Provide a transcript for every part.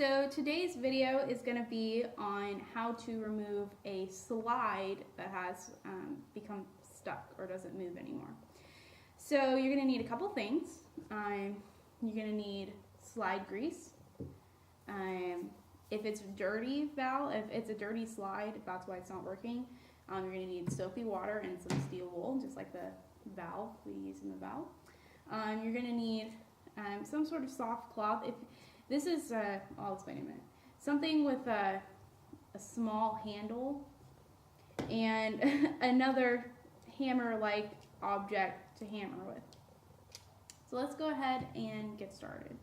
So today's video is going to be on how to remove a slide that has become stuck or doesn't move anymore. So you're going to need a couple things. You're going to need slide grease. If it's dirty valve, if it's a dirty slide, that's why it's not working. You're going to need soapy water and some steel wool, just like the valve we use in the valve. You're going to need some sort of soft cloth. If this is, I'll explain in a minute. Something with a small handle and another hammer-like object to hammer with. So let's go ahead and get started.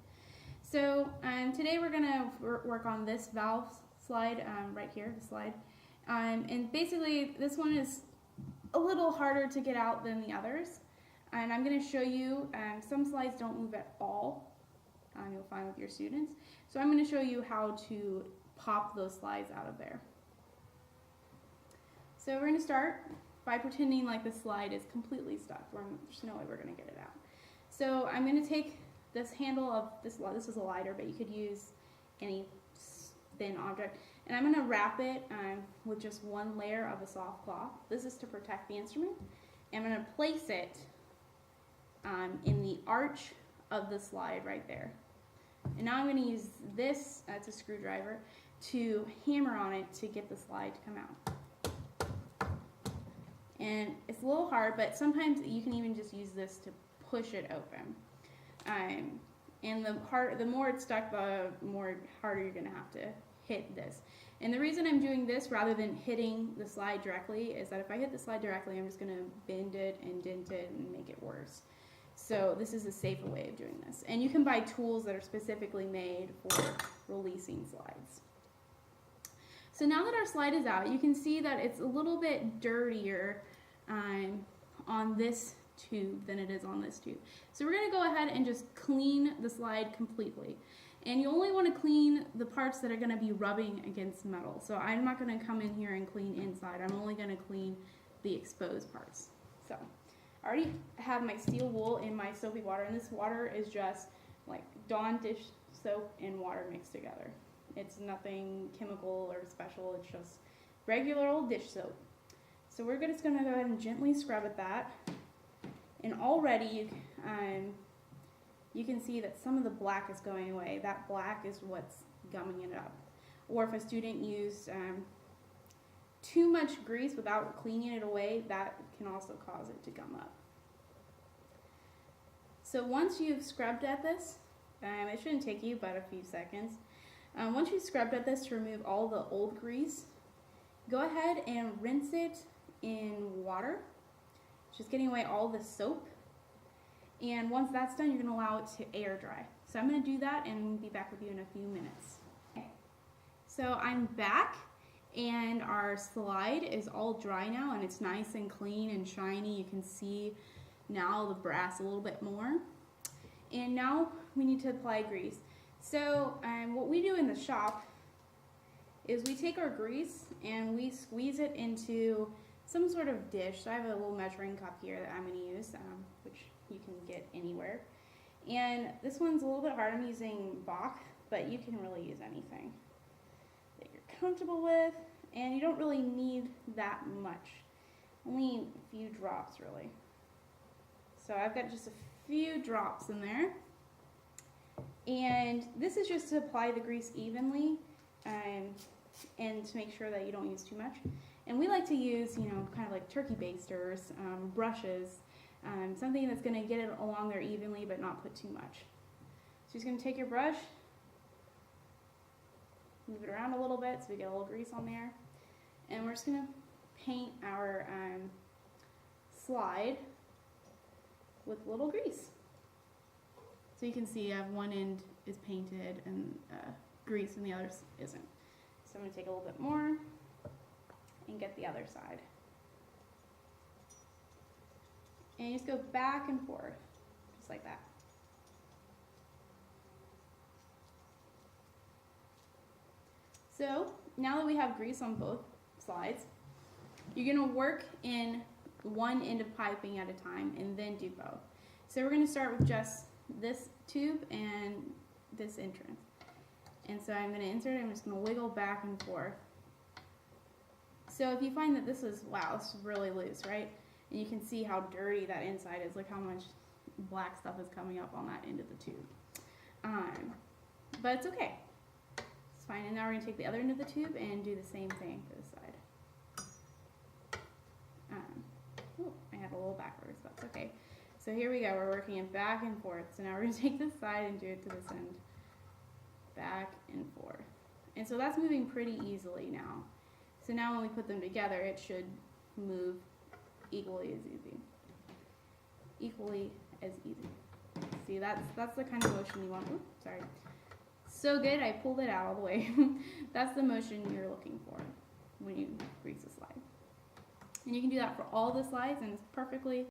So today we're going to work on this valve slide right here, the slide. And basically this one is a little harder to get out than the others. And I'm going to show you, some slides don't move at all. You'll find with your students. So I'm going to show you how to pop those slides out of there. So we're going to start by pretending like the slide is completely stuck. There's no way we're going to get it out. So I'm going to take this handle of this is a lighter, but you could use any thin object. And I'm going to wrap it with just one layer of a soft cloth. This is to protect the instrument. I'm going to place it in the arch of the slide right there. And now I'm going to use this, it's a screwdriver, to hammer on it to get the slide to come out. And it's a little hard, but sometimes you can even just use this to push it open. And the more it's stuck, the more harder you're going to have to hit this. And the reason I'm doing this rather than hitting the slide directly is that if I hit the slide directly, I'm just going to bend it and dent it and make it worse. So this is a safer way of doing this. And you can buy tools that are specifically made for releasing slides. So now that our slide is out, you can see that it's a little bit dirtier on this tube than it is on this tube. So we're going to go ahead and just clean the slide completely. And you only want to clean the parts that are going to be rubbing against metal. So I'm not going to come in here and clean inside. I'm only going to clean the exposed parts. So I already have my steel wool in my soapy water, and this water is just like Dawn dish soap and water mixed together. It's nothing chemical or special, it's just regular old dish soap. So we're just going to go ahead and gently scrub at that. And already you can see that some of the black is going away. That black is what's gumming it up. Or if a student used too much grease without cleaning it away, that can also cause it to gum up. So once you've scrubbed at this, it shouldn't take you but a few seconds. Once you've scrubbed at this to remove all the old grease, go ahead and rinse it in water, just getting away all the soap. And once that's done, you're going to allow it to air dry. So I'm going to do that and be back with you in a few minutes. Okay. So I'm back. And our slide is all dry now, and it's nice and clean and shiny. You can see now the brass a little bit more. And now we need to apply grease. So what we do in the shop is we take our grease and we squeeze it into some sort of dish. So I have a little measuring cup here that I'm going to use, which you can get anywhere. And this one's a little bit hard. I'm using Bach, but you can really use anything that you're comfortable with, and you don't really need that much, only a few drops really. So I've got just a few drops in there, and this is just to apply the grease evenly and to make sure that you don't use too much. And we like to use, kind of like turkey basters, brushes, something that's going to get it along there evenly but not put too much. So you're just going to take your brush, move it around a little bit so we get a little grease on there. And we're just going to paint our slide with a little grease. So you can see I have one end is painted and grease and the other isn't. So I'm going to take a little bit more and get the other side. And you just go back and forth, just like that. So now that we have grease on both slides, you're going to work in one end of piping at a time and then do both. So we're going to start with just this tube and this entrance. And so I'm going to insert it, I'm just going to wiggle back and forth. So if you find that this is, wow, this is really loose, right? And you can see how dirty that inside is. Look how much black stuff is coming up on that end of the tube. But it's okay. It's fine. And now we're going to take the other end of the tube and do the same thing for this side. Oh, I had a little backwards. That's okay. So here we go. We're working it back and forth. So now we're going to take this side and do it to this end. Back and forth. And so that's moving pretty easily now. So now when we put them together, it should move equally as easy. Equally as easy. See, that's the kind of motion you want. Oops, sorry. So good, I pulled it out all the way. That's the motion you're looking for when you grease a slide. And you can do that for all the slides, and it's perfectly